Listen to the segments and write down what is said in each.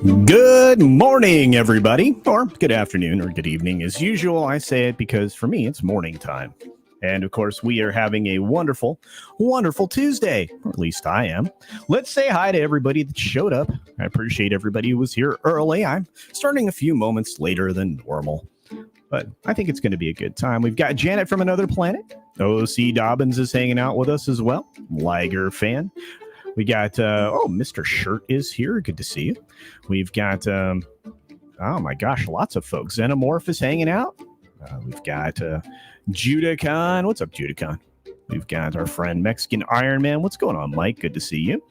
Good morning, everybody, or good afternoon, or good evening. As usual, I say it because for me, it's morning time. And of course, we are having a wonderful, wonderful Tuesday, or at least I am. Let's say hi to everybody that showed up. I appreciate everybody who was here early. I'm starting a few moments later than normal, but I think it's going to be a good time. We've got Janet from another planet. OC Dobbins is hanging out with us as well. Liger fan. We got, Mr. Shirt is here. Good to see you. We've got, oh my gosh, lots of folks. Xenomorph is hanging out. We've got Judacon. What's up, Judacon? We've got our friend Mexican Iron Man. What's going on, Mike? Good to see you.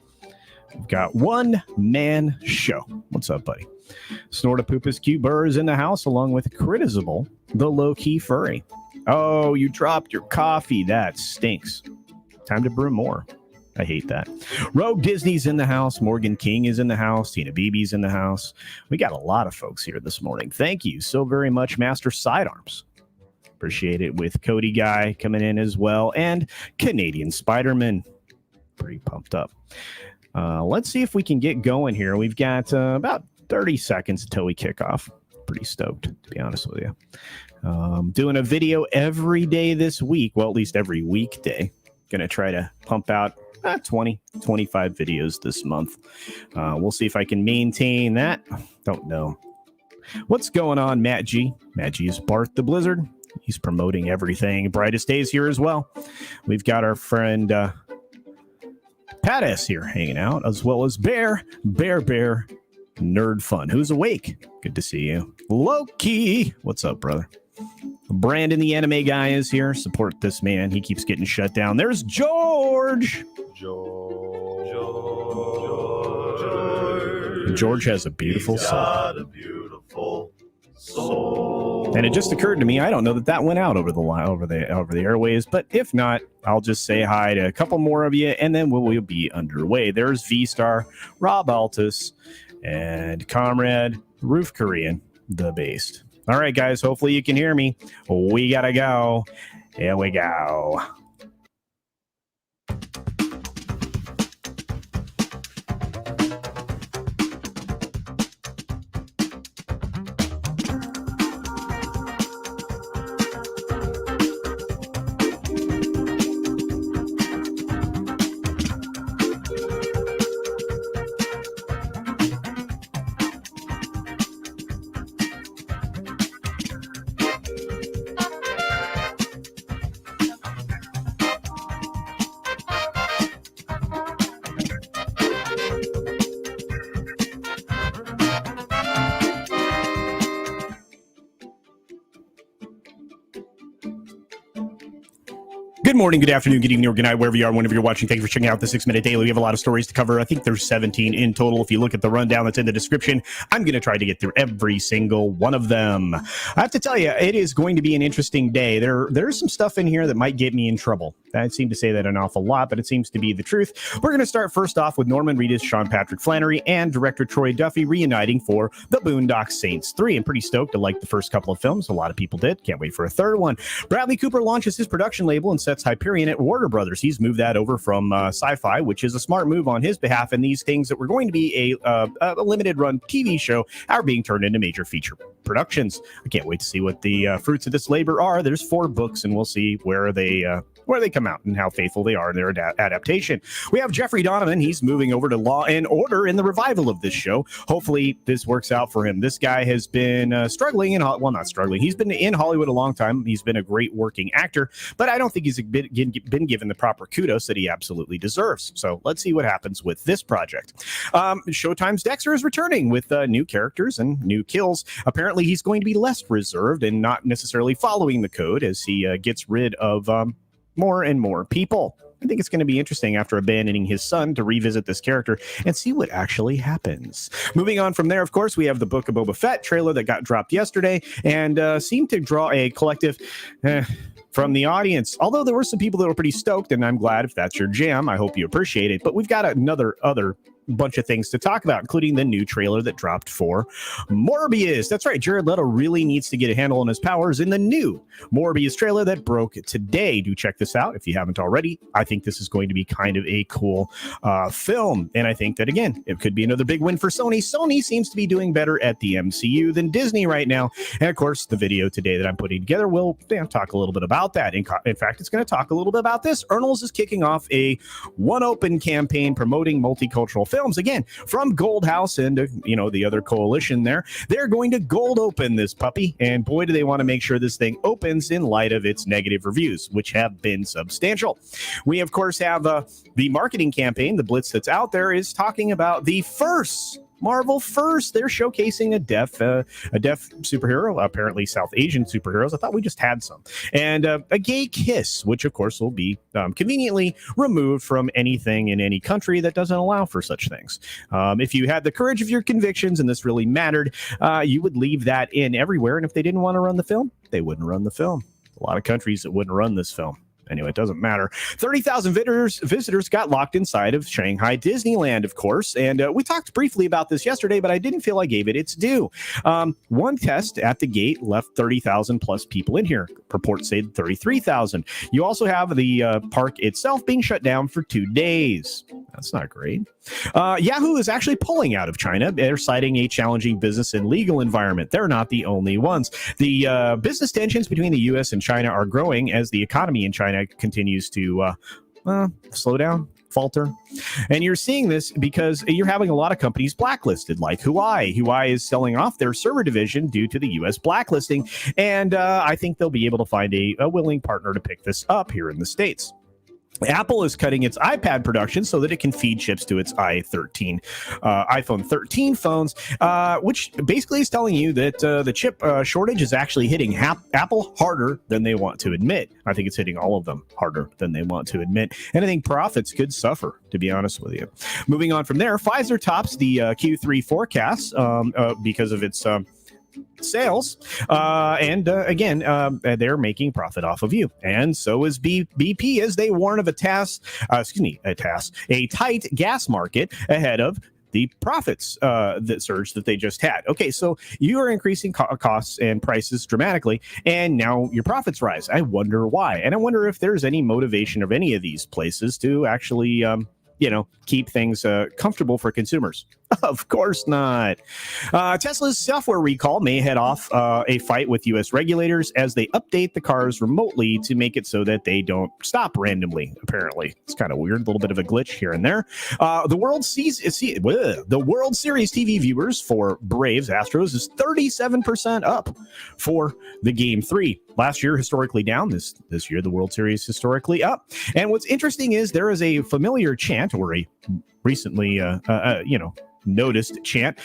We've got One Man Show. What's up, buddy? Snortapoopus Q Burr is in the house along with Critizable, the low-key furry. Oh, you dropped your coffee. That stinks. Time to brew more. I hate that. Rogue Disney's in the house. Morgan King is in the house. Tina Beebe's in the house. We got a lot of folks here this morning. Thank you so very much, Master Sidearms. Appreciate it, with Cody Guy coming in as well, and Canadian Spider-Man. Pretty pumped up. Let's see if we can get going here. We've got about 30 seconds until we kick off. Pretty stoked, to be honest with you. Doing a video every day this week. Well, at least every weekday. Going to try to pump out 20, 25 videos this month. We'll see if I can maintain that. Don't know. What's going on, Matt G? Matt G is Bart the Blizzard. He's promoting everything. Brightest Days here as well. We've got our friend Pat S here hanging out, as well as Bear Nerd Fun, who's awake. Good to see you. Loki, what's up, brother? Brandon, the anime guy, is here. Support this man. He keeps getting shut down. There's George. George has a beautiful soul. And it just occurred to me, I don't know that went out over the airways, but if not, I'll just say hi to a couple more of you, and then we'll be underway. There's V-Star, Rob Altus, and Comrade Roof Korean, the Based. All right, guys, hopefully you can hear me. We gotta go. Here we go. Good morning, good afternoon, good evening, or good night, wherever you are, whenever you're watching. Thank you for checking out the 6-Minute Daily. We have a lot of stories to cover. I think there's 17 in total. If you look at the rundown that's in the description, I'm going to try to get through every single one of them. I have to tell you, it is going to be an interesting day. There's some stuff in here that might get me in trouble. I seem to say that an awful lot, but it seems to be the truth. We're going to start first off with Norman Reedus, Sean Patrick Flannery, and director Troy Duffy reuniting for The Boondock Saints 3. I'm pretty stoked to like the first couple of films. A lot of people did. Can't wait for a third one. Bradley Cooper launches his production label and sets Hyperion at Warner Brothers. He's moved that over from Sci-Fi, which is a smart move on his behalf, and these things that were going to be a limited run TV show are being turned into major feature productions. I can't wait to see what the fruits of this labor are. There's 4 books, and we'll see where they come out and how faithful they are in their adaptation. We have Jeffrey Donovan. He's moving over to Law and Order in the revival of this show. Hopefully this works out for him. This guy has been struggling not struggling. He's been in Hollywood a long time. He's been a great working actor, but I don't think he's been given the proper kudos that he absolutely deserves. So let's see what happens with this project. Showtime's Dexter is returning with new characters and new kills. Apparently he's going to be less reserved and not necessarily following the code as he gets rid of more and more people. I think it's going to be interesting after abandoning his son to revisit this character and see what actually happens. Moving on from there, of course, we have the Book of Boba Fett trailer that got dropped yesterday and seemed to draw a collective from the audience. Although there were some people that were pretty stoked, and I'm glad if that's your jam. I hope you appreciate it. But we've got other bunch of things to talk about, including the new trailer that dropped for Morbius. That's right, Jared Leto really needs to get a handle on his powers in the new Morbius trailer that broke today. Do check this out if you haven't already. I think this is going to be kind of a cool film, and I think that, again, it could be another big win for Sony. Sony seems to be doing better at the MCU than Disney right now, and of course, the video today that I'm putting together will talk a little bit about that. In fact, it's going to talk a little bit about this. Ernals is kicking off a One Open campaign promoting multicultural films, again, from Gold House and the other coalition there. They're going to gold open this puppy, and boy, do they want to make sure this thing opens in light of its negative reviews, which have been substantial. We, of course, have the marketing campaign. The blitz that's out there is talking about the first Marvel first. They're showcasing a deaf superhero, apparently South Asian superheroes. I thought we just had some. And a gay kiss, which of course will be conveniently removed from anything in any country that doesn't allow for such things. If you had the courage of your convictions and this really mattered, you would leave that in everywhere. And if they didn't want to run the film, they wouldn't run the film. A lot of countries that wouldn't run this film. Anyway, it doesn't matter. 30,000 visitors got locked inside of Shanghai Disneyland, of course. And we talked briefly about this yesterday, but I didn't feel I gave it its due. One test at the gate left 30,000 plus people in here. Reports say 33,000. You also have the park itself being shut down for 2 days. That's not great. Yahoo is actually pulling out of China. They're citing a challenging business and legal environment. They're not the only ones. The business tensions between the U.S. and China are growing as the economy in China continues to slow down, falter. And you're seeing this because you're having a lot of companies blacklisted, like Huawei. Huawei is selling off their server division due to the U.S. blacklisting. And I think they'll be able to find a willing partner to pick this up here in the States. Apple is cutting its iPad production so that it can feed chips to its iPhone 13 phones, which basically is telling you that the chip shortage is actually hitting Apple harder than they want to admit. I think it's hitting all of them harder than they want to admit. And I think profits could suffer, to be honest with you. Moving on from there, Pfizer tops the Q3 forecast because of its sales, and again, they're making profit off of you, and so is BP as they warn of a tight gas market ahead of the profits that surge that they just had. Okay, so you are increasing costs and prices dramatically, and now your profits rise. I wonder why, and I wonder if there's any motivation of any of these places to actually keep things comfortable for consumers. Of course not. Tesla's software recall may head off a fight with U.S. regulators as they update the cars remotely to make it so that they don't stop randomly, apparently. It's kind of weird, a little bit of a glitch here and there. The World Series TV viewers for Braves Astros is 37% up for the Game 3. Last year, historically down. This year, the World Series historically up. And what's interesting is there is a familiar chant, or a recently, noticed chant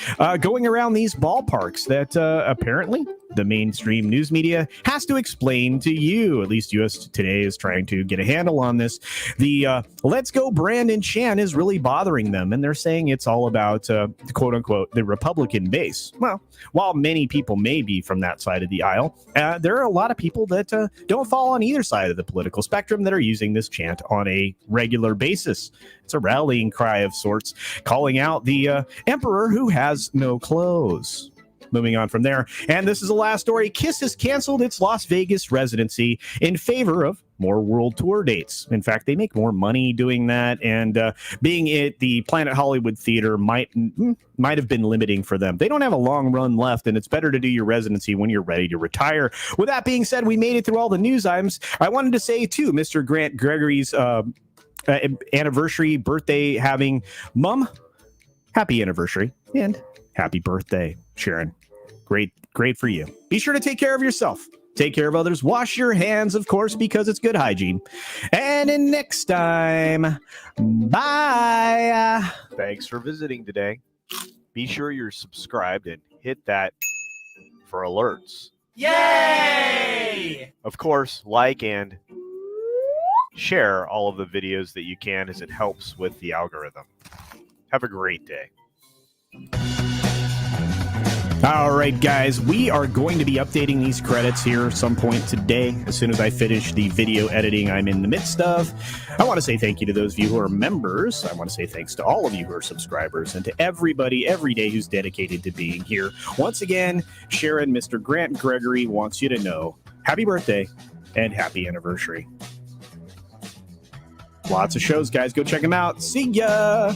going around these ballparks that apparently the mainstream news media has to explain to you. At least US Today is trying to get a handle on this. The Let's Go Brandon chant is really bothering them, and they're saying it's all about, quote unquote, the Republican base. Well, while many people may be from that side of the aisle, there are a lot of people that don't fall on either side of the political spectrum that are using this chant on a regular basis. It's a rallying cry of sorts, calling out the emperor who has no clothes. Moving on from there, and this is the last story. Kiss has canceled its Las Vegas residency in favor of more world tour dates. In fact, they make more money doing that, and being at the Planet Hollywood Theater might have been limiting for them. They don't have a long run left, and it's better to do your residency when you're ready to retire. With that being said, we made it through all the news items. I wanted to say, too, Mr. Grant Gregory's anniversary, birthday having mom, happy anniversary, and happy birthday, Sharon. Great for you. Be sure to take care of yourself. Take care of others. Wash your hands, of course, because it's good hygiene. And in next time, bye. Thanks for visiting today. Be sure you're subscribed and hit that for alerts. Yay! Of course, like and share all of the videos that you can, as it helps with the algorithm. Have a great day. All right, guys, we are going to be updating these credits here some point today. As soon as I finish the video editing I'm in the midst of, I want to say thank you to those of you who are members. I want to say thanks to all of you who are subscribers and to everybody every day who's dedicated to being here. Once again, Sharon, Mr. Grant Gregory wants you to know happy birthday and happy anniversary. Lots of shows, guys. Go check them out. See ya!